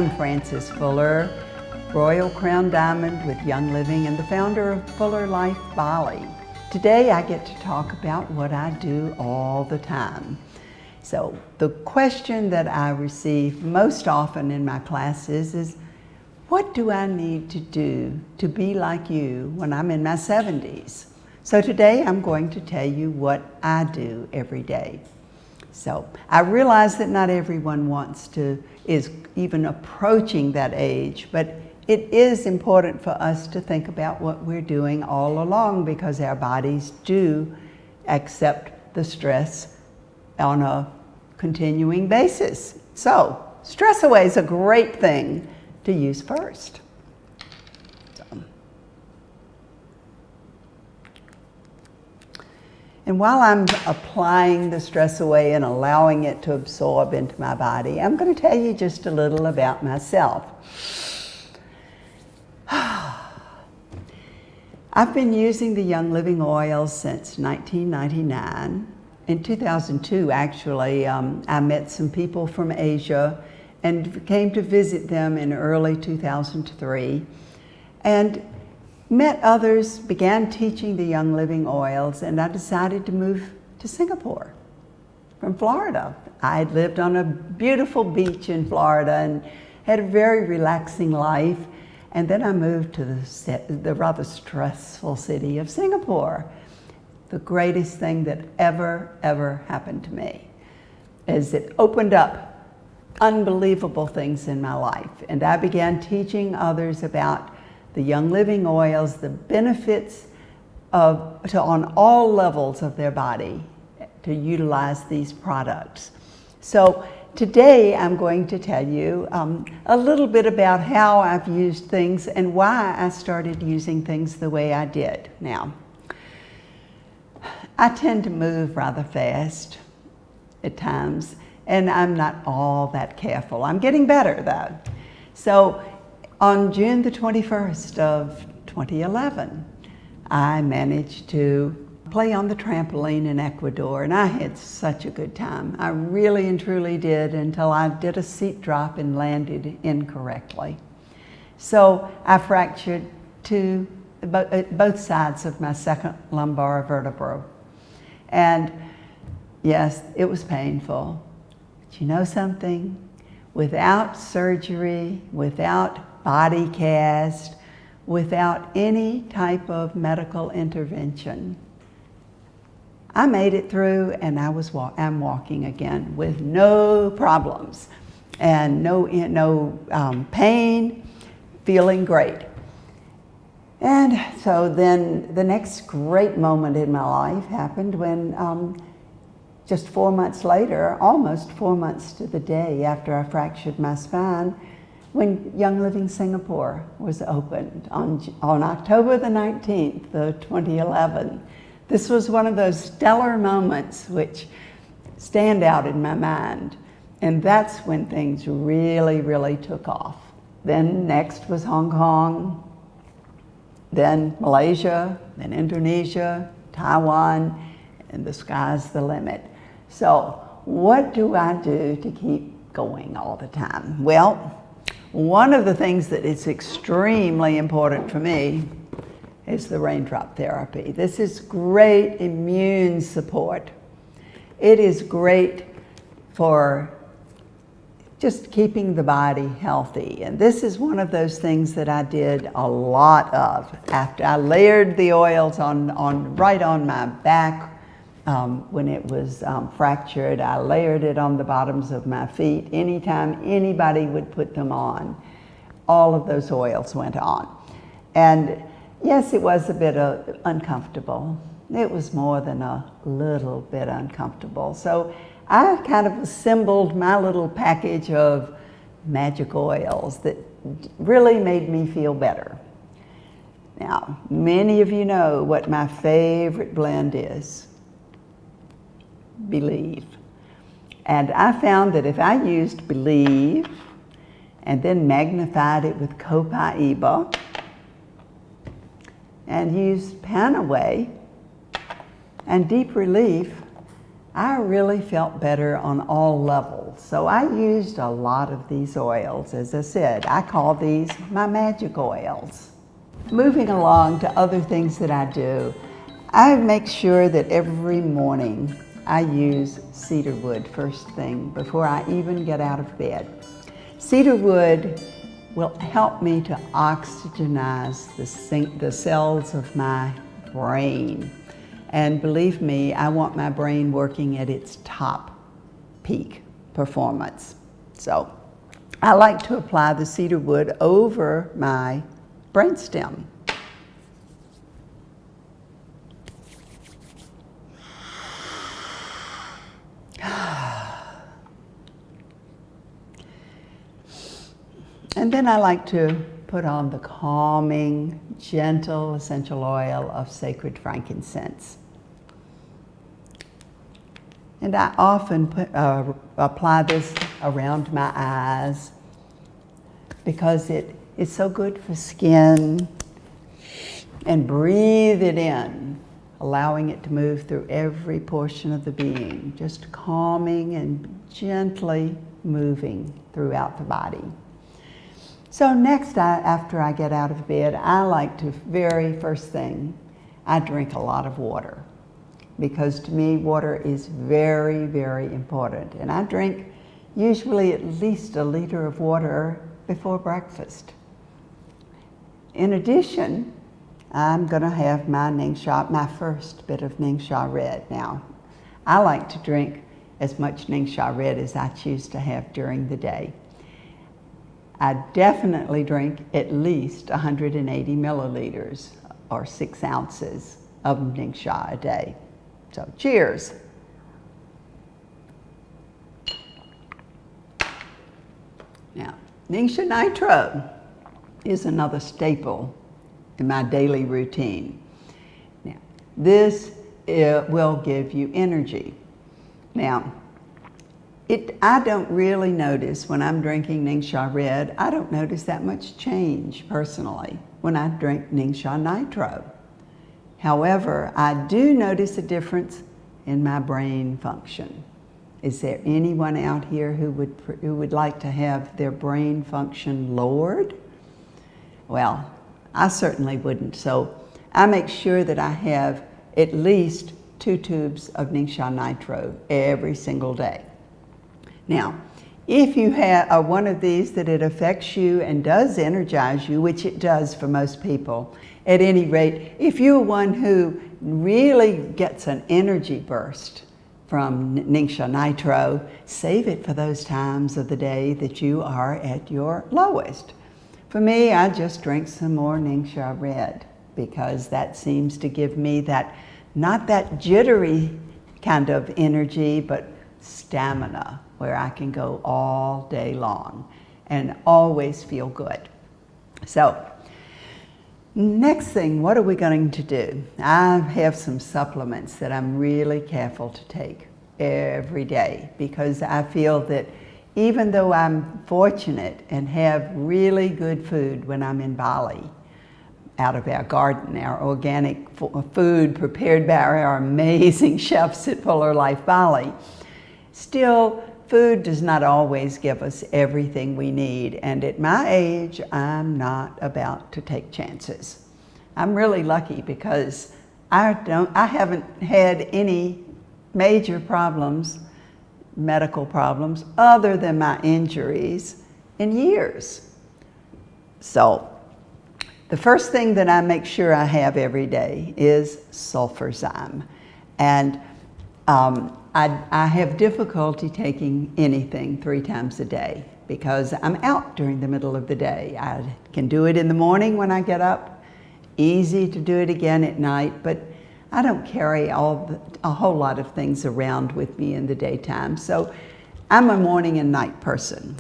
I'm Frances Fuller, Royal Crown Diamond with Young Living and the founder of Fuller Life Bali. Today I get to talk about what I do all the time. So the question that I receive most often in my classes is, what do I need to do to be like you when I'm in my 70s? So today I'm going to tell you what I do every day. So I realize that not everyone is even approaching that age, but it is important for us to think about what we're doing all along because our bodies do accept the stress on a continuing basis. So Stress Away is a great thing to use first. And while I'm applying the Stress Away and allowing it to absorb into my body, I'm going to tell you just a little about myself. I've been using the Young Living oils since 1999. In 2002, actually, I met some people from Asia and came to visit them in early 2003. And met others, began teaching the Young Living oils, and I decided to move to Singapore from Florida. I had lived on a beautiful beach in Florida and had a very relaxing life. And then I moved to the rather stressful city of Singapore. The greatest thing that ever happened to me is it opened up unbelievable things in my life. And I began teaching others about the Young Living oils, the benefits on all levels of their body to utilize these products. So today I'm going to tell you a little bit about how I've used things and why I started using things the way I did. Now, I tend to move rather fast at times, and I'm not all that careful. I'm getting better though. So on June the 21st of 2011, I managed to play on the trampoline in Ecuador, and I had such a good time. I really and truly did, until I did a seat drop and landed incorrectly. So I fractured both sides of my second lumbar vertebra. And yes, it was painful. But you know something? Without surgery, without body cast, without any type of medical intervention, I made it through, and I'm walking again with no problems and no pain, feeling great. And so then the next great moment in my life happened when just 4 months later, almost 4 months to the day after I fractured my spine, when Young Living Singapore was opened on October the 19th of 2011. This was one of those stellar moments which stand out in my mind. And that's when things really took off. Then next was Hong Kong, then Malaysia, then Indonesia, Taiwan, and the sky's the limit. So what do I do to keep going all the time? Well, one of the things that is extremely important for me is the raindrop therapy. This is great immune support. It is great for just keeping the body healthy. And this is one of those things that I did a lot of. After I layered the oils right on my back when it was fractured, I layered it on the bottoms of my feet. Anytime anybody would put them on, all of those oils went on. And yes, it was a bit uncomfortable. It was more than a little bit uncomfortable. So I kind of assembled my little package of magic oils that really made me feel better. Now, many of you know what my favorite blend is. Believe. And I found that if I used Believe and then magnified it with Copaiba and used Panaway and Deep Relief, I really felt better on all levels. So I used a lot of these oils. As I said, I call these my magic oils. Moving along to other things that I do, I make sure that every morning I use cedar wood first thing before I even get out of bed. Cedar wood will help me to oxygenize the cells of my brain. And believe me, I want my brain working at its top peak performance. So I like to apply the cedar wood over my brainstem. And then I like to put on the calming, gentle essential oil of sacred frankincense. And I often apply this around my eyes because it is so good for skin. And breathe it in, allowing it to move through every portion of the being, just calming and gently moving throughout the body. So next, after I get out of bed, I like to, very first thing, I drink a lot of water. Because to me, water is very, very important. And I drink usually at least a liter of water before breakfast. In addition, I'm gonna have my Ningxia, my first bit of Ningxia red. Now, I like to drink as much Ningxia red as I choose to have during the day. I definitely drink at least 180 milliliters or 6 ounces of Ningxia a day. So cheers. Now, Ningxia Nitro is another staple in my daily routine. Now, this will give you energy. Now, I don't really notice when I'm drinking Ningxia Red, I don't notice that much change personally when I drink Ningxia Nitro. However, I do notice a difference in my brain function. Is there anyone out here who would like to have their brain function lowered? Well, I certainly wouldn't. So I make sure that I have at least 2 tubes of Ningxia Nitro every single day. Now, if you are one of these that it affects you and does energize you, which it does for most people, at any rate, if you're one who really gets an energy burst from Ningxia Nitro, save it for those times of the day that you are at your lowest. For me, I just drink some more Ningxia Red because that seems to give me that, not that jittery kind of energy, but stamina, where I can go all day long and always feel good. So, next thing, what are we going to do? I have some supplements that I'm really careful to take every day because I feel that even though I'm fortunate and have really good food when I'm in Bali, out of our garden, our organic food prepared by our amazing chefs at Fuller Life Bali, still, food does not always give us everything we need, and at my age, I'm not about to take chances. I'm really lucky because I haven't had any major problems, medical problems, other than my injuries in years. So, the first thing that I make sure I have every day is sulfurzyme, and I have difficulty taking anything 3 times a day because I'm out during the middle of the day. I can do it in the morning when I get up, easy to do it again at night, but I don't carry a whole lot of things around with me in the daytime. So I'm a morning and night person.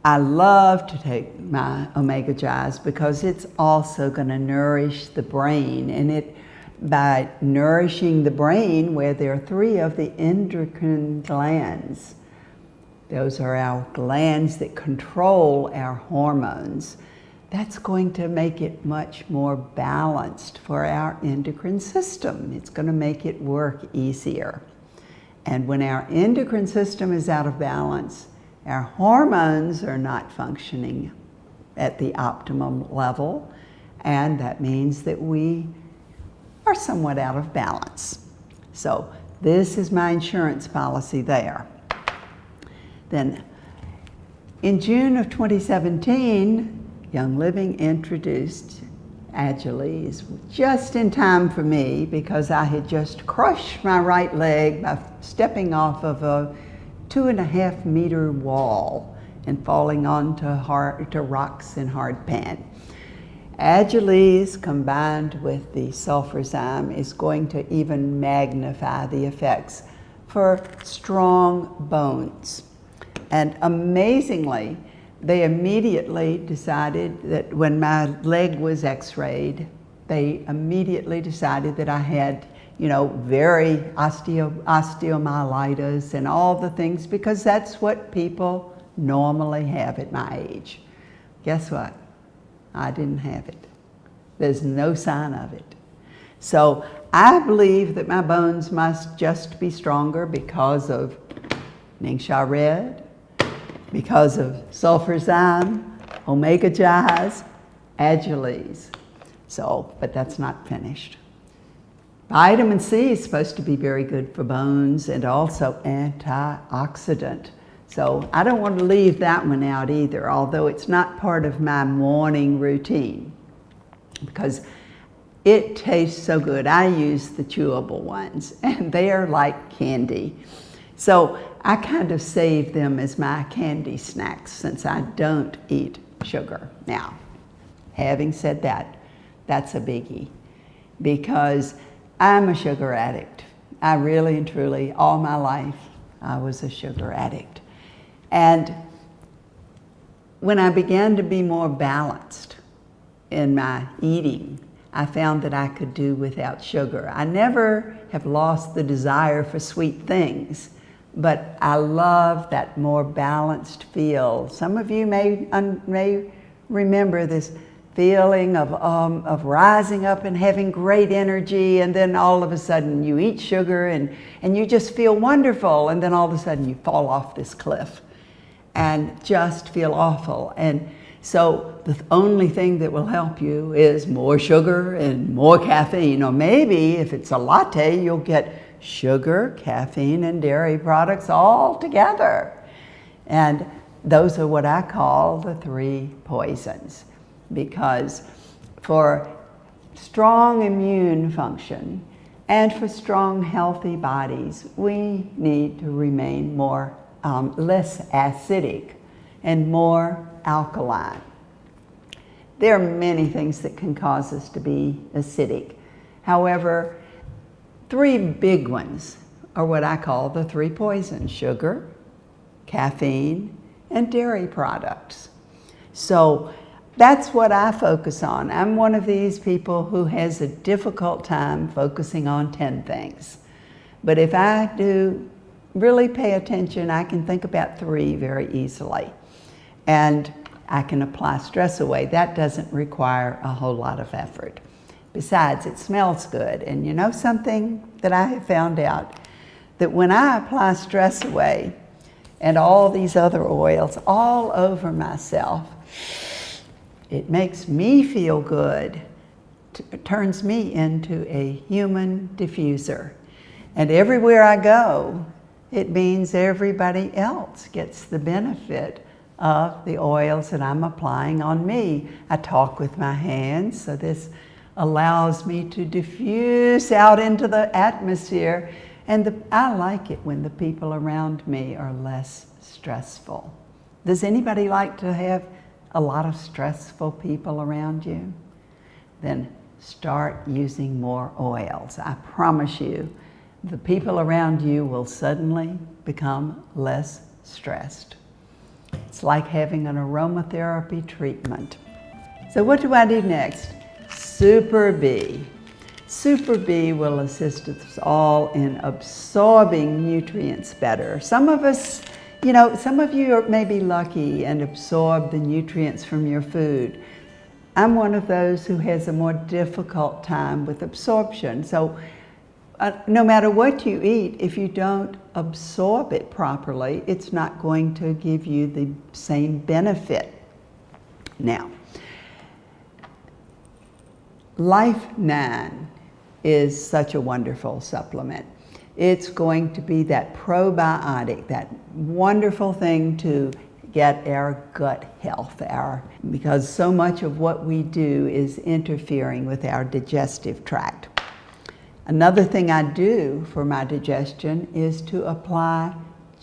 I love to take my Omega Jais because it's also going to nourish the brain, and by nourishing the brain, where there are 3 of the endocrine glands. Those are our glands that control our hormones. That's going to make it much more balanced for our endocrine system. It's going to make it work easier. And when our endocrine system is out of balance, our hormones are not functioning at the optimum level, and that means that we are somewhat out of balance. So this is my insurance policy there. Then in June of 2017, Young Living introduced Agiles just in time for me, because I had just crushed my right leg by stepping off of a 2.5 meter wall and falling onto rocks in hard pan. Agiles combined with the sulfurzyme is going to even magnify the effects for strong bones. And amazingly, they immediately decided that when my leg was x-rayed, they immediately decided that I had, very osteomyelitis and all the things, because that's what people normally have at my age. Guess what? I didn't have it. There's no sign of it. So I believe that my bones must just be stronger because of Ningxia Red, because of sulfurzyme, omega Jis, Agiles. So, but that's not finished. Vitamin C is supposed to be very good for bones and also antioxidant. So I don't want to leave that one out either, although it's not part of my morning routine, because it tastes so good. I use the chewable ones, and they are like candy. So I kind of save them as my candy snacks since I don't eat sugar. Now, having said that, that's a biggie, because I'm a sugar addict. I really and truly, all my life, I was a sugar addict. And when I began to be more balanced in my eating, I found that I could do without sugar. I never have lost the desire for sweet things, but I love that more balanced feel. Some of you may remember this feeling of rising up and having great energy, and then all of a sudden you eat sugar and you just feel wonderful, and then all of a sudden you fall off this cliff and just feel awful. And so the only thing that will help you is more sugar and more caffeine, or maybe if it's a latte, you'll get sugar, caffeine, and dairy products all together. And those are what I call the 3 poisons, because for strong immune function and for strong, healthy bodies, we need to remain less acidic and more alkaline. There are many things that can cause us to be acidic. However, 3 big ones are what I call the 3 poisons: sugar, caffeine, and dairy products. So that's what I focus on. I'm one of these people who has a difficult time focusing on 10 things. But if I do really pay attention, I can think about 3 very easily. And I can apply stress away. That doesn't require a whole lot of effort. Besides, it smells good. And you know something that I have found out? That when I apply stress away and all these other oils all over myself, it makes me feel good. It turns me into a human diffuser. And everywhere I go, it means everybody else gets the benefit of the oils that I'm applying on me. I talk with my hands, so this allows me to diffuse out into the atmosphere. And I like it when the people around me are less stressful. Does anybody like to have a lot of stressful people around you? Then start using more oils. I promise you, the people around you will suddenly become less stressed. It's like having an aromatherapy treatment. So what do I do next? Super B. Super B will assist us all in absorbing nutrients better. Some of us, some of you may be lucky and absorb the nutrients from your food. I'm one of those who has a more difficult time with absorption. So no matter what you eat, if you don't absorb it properly, it's not going to give you the same benefit. Now, Life 9 is such a wonderful supplement. It's going to be that probiotic, that wonderful thing to get our gut health, because so much of what we do is interfering with our digestive tract. Another thing I do for my digestion is to apply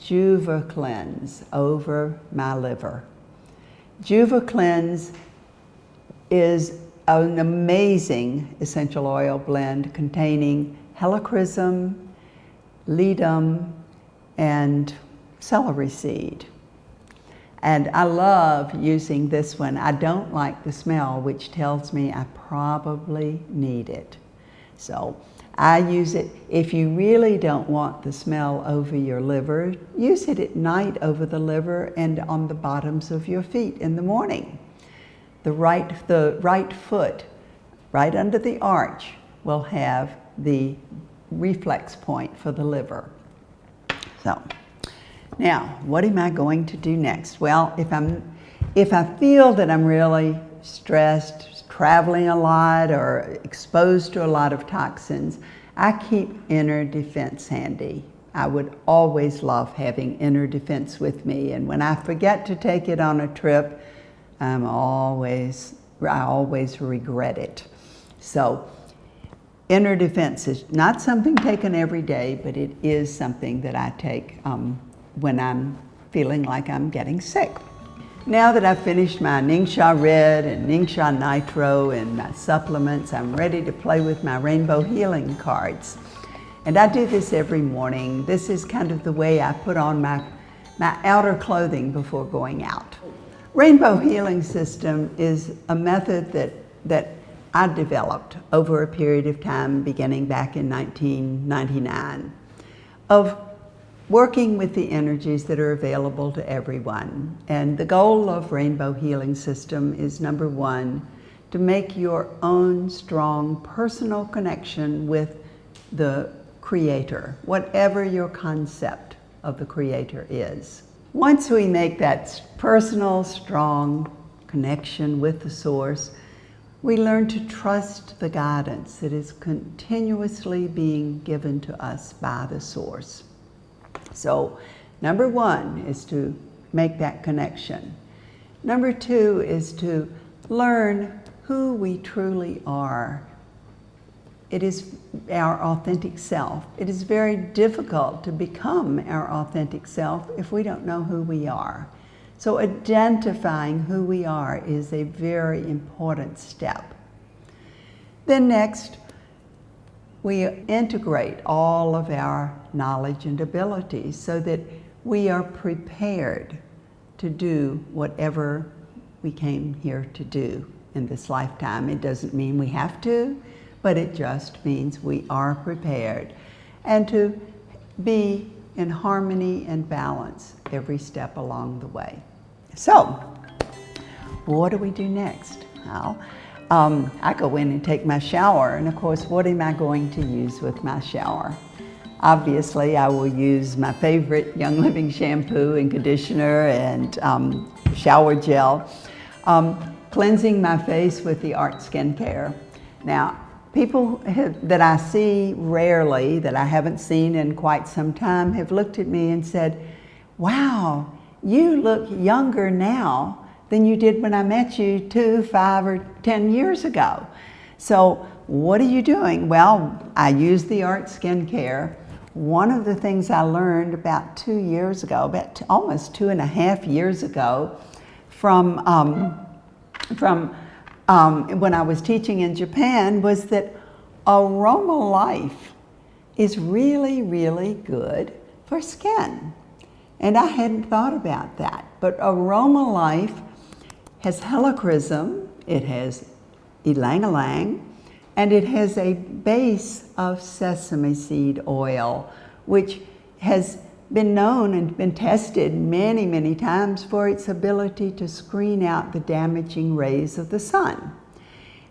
Juva Cleanse over my liver. Juva Cleanse is an amazing essential oil blend containing helichrysum, ledum, and celery seed. And I love using this one. I don't like the smell, which tells me I probably need it. So I use it. If you really don't want the smell over your liver, use it at night over the liver and on the bottoms of your feet in the morning. The right foot, right under the arch, will have the reflex point for the liver. So now, what am I going to do next? Well, if I feel that I'm really stressed, traveling a lot, or exposed to a lot of toxins, I keep Inner Defense handy. I would always love having Inner Defense with me, and when I forget to take it on a trip, I always regret it. So Inner Defense is not something taken every day, but it is something that I take when I'm feeling like I'm getting sick. Now that I've finished my Ningxia Red and Ningxia Nitro and my supplements, I'm ready to play with my Rainbow Healing cards. And I do this every morning. This is kind of the way I put on my outer clothing before going out. Rainbow Healing System is a method that I developed over a period of time beginning back in 1999 of working with the energies that are available to everyone. And the goal of Rainbow Healing System is, number one, to make your own strong personal connection with the Creator, whatever your concept of the Creator is. Once we make that personal, strong connection with the Source, we learn to trust the guidance that is continuously being given to us by the Source. So, number one is to make that connection. Number two is to learn who we truly are. It is our authentic self. It is very difficult to become our authentic self if we don't know who we are. So identifying who we are is a very important step. Then next, we integrate all of our knowledge and abilities so that we are prepared to do whatever we came here to do in this lifetime. It doesn't mean we have to, but it just means we are prepared, and to be in harmony and balance every step along the way. So, what do we do next? Well, I go in and take my shower, and of course, what am I going to use with my shower? Obviously, I will use my favorite Young Living shampoo and conditioner and shower gel, cleansing my face with the Art Skincare. Now, people that I see rarely, that I haven't seen in quite some time, have looked at me and said, "Wow, you look younger now than you did when I met you 2, 5, or 10 years ago. So what are you doing?" Well, I use the Art Skincare. One of the things I learned about 2 years ago, about almost 2.5 years ago, from when I was teaching in Japan, was that Aroma Life is really, really good for skin. And I hadn't thought about that. But Aroma Life has helichrysum, it has ylang-ylang, and it has a base of sesame seed oil, which has been known and been tested many, many times for its ability to screen out the damaging rays of the sun.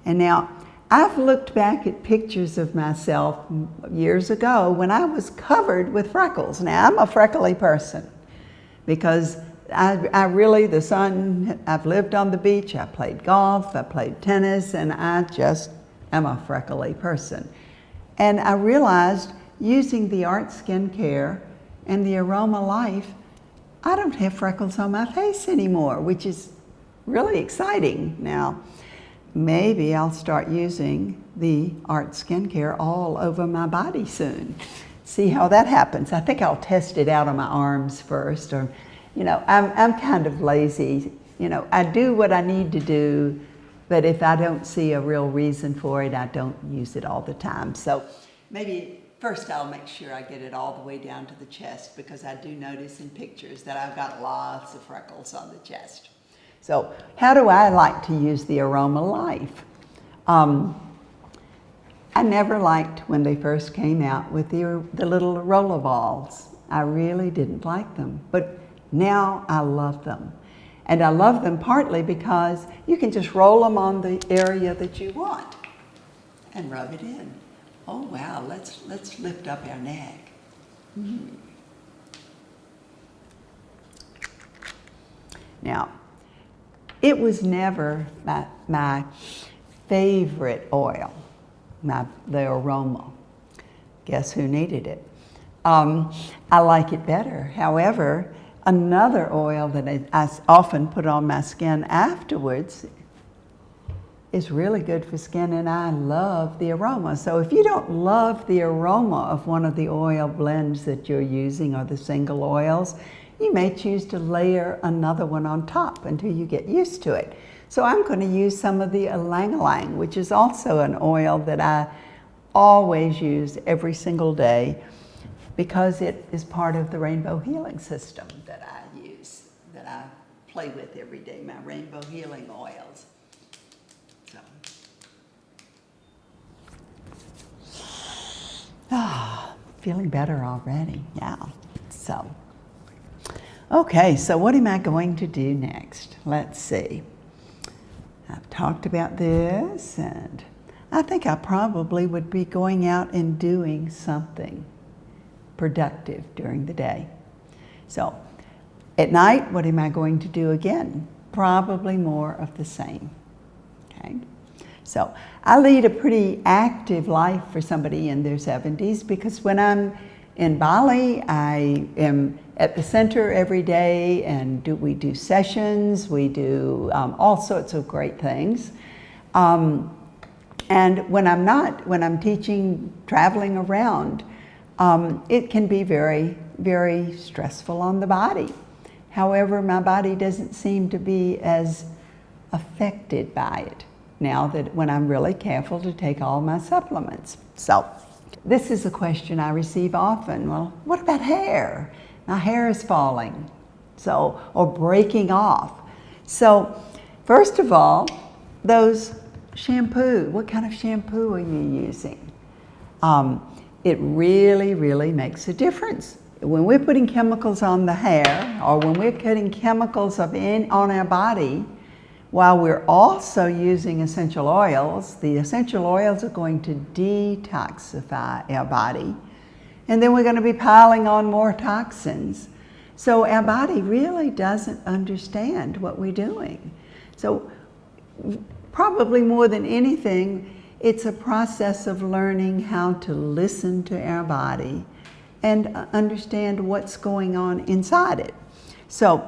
And now, I've looked back at pictures of myself years ago when I was covered with freckles. Now, I'm a freckly person because I really, the sun, I've lived on the beach, I played golf, I played tennis, and I just am a freckly person. And I realized using the Art Skincare and the Aroma Life, I don't have freckles on my face anymore, which is really exciting. Now, maybe I'll start using the Art Skincare all over my body soon. See how that happens. I think I'll test it out on my arms first, or, you know, I'm kind of lazy. You know, I do what I need to do, but if I don't see a real reason for it, I don't use it all the time. So maybe first I'll make sure I get it all the way down to the chest, because I do notice in pictures that I've got lots of freckles on the chest. So how do I like to use the Aroma Life? I never liked when they first came out with the little roller balls. I really didn't like them, but now I love them. And I love them partly because you can just roll them on the area that you want and rub it in. Oh wow, let's lift up our neck. Now, it was never my favorite oil, the Aroma. Guess who needed it? I like it better. However, another oil that I often put on my skin afterwards is really good for skin, and I love the Aroma. So if you don't love the aroma of one of the oil blends that you're using, or the single oils, you may choose to layer another one on top until you get used to it. So I'm going to use some of the ylang-ylang, which is also an oil that I always use every single day, because it is part of the rainbow healing system that I use, that I play with every day, my rainbow healing oils. Feeling better already, yeah. So, okay, so what am I going to do next? Let's see. I've talked about this, and I think I probably would be going out and doing something productive during the day. So, at night, what am I going to do again? Probably more of the same, okay? So I lead a pretty active life for somebody in their 70s, because when I'm in Bali, I am at the center every day, and we do sessions, we do all sorts of great things. And when I'm not, when I'm teaching, traveling around, it can be very, very stressful on the body. However, my body doesn't seem to be as affected by it now that when I'm really careful to take all my supplements. So this is a question I receive often. Well, what about hair? My hair is falling, so, or breaking off. So first of all, those shampoo, what kind of shampoo are you using? It really, really makes a difference. When we're putting chemicals on the hair, or when we're putting chemicals on our body, while we're also using essential oils, the essential oils are going to detoxify our body, and then we're going to be piling on more toxins. So our body really doesn't understand what we're doing. So probably more than anything, it's a process of learning how to listen to our body and understand what's going on inside it. So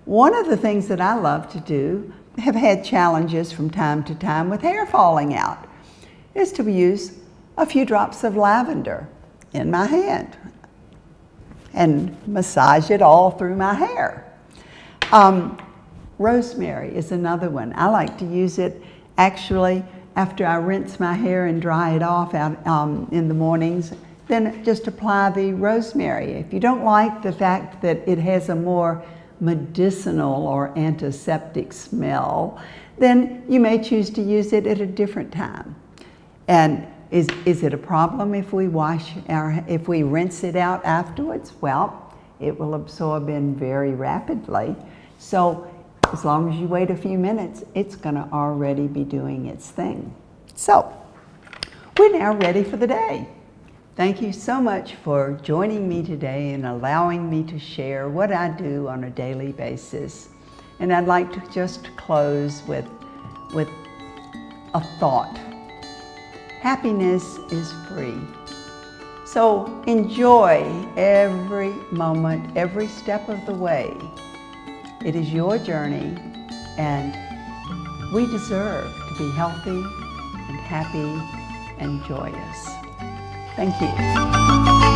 one of the things that I love to do, have had challenges from time to time with hair falling out, is to use a few drops of lavender in my hand and massage it all through my hair. Rosemary is another one. I like to use it actually after I rinse my hair and dry it off out in the mornings. Then just apply the rosemary. If you don't like the fact that it has a more medicinal or antiseptic smell, then you may choose to use it at a different time. And is it a problem if we if we rinse it out afterwards? Well, it will absorb in very rapidly. So as long as you wait a few minutes, it's going to already be doing its thing. So we're now ready for the day. Thank you so much for joining me today and allowing me to share what I do on a daily basis. And I'd like to just close with a thought. Happiness is free. So enjoy every moment, every step of the way. It is your journey, and we deserve to be healthy and happy and joyous. Thank you.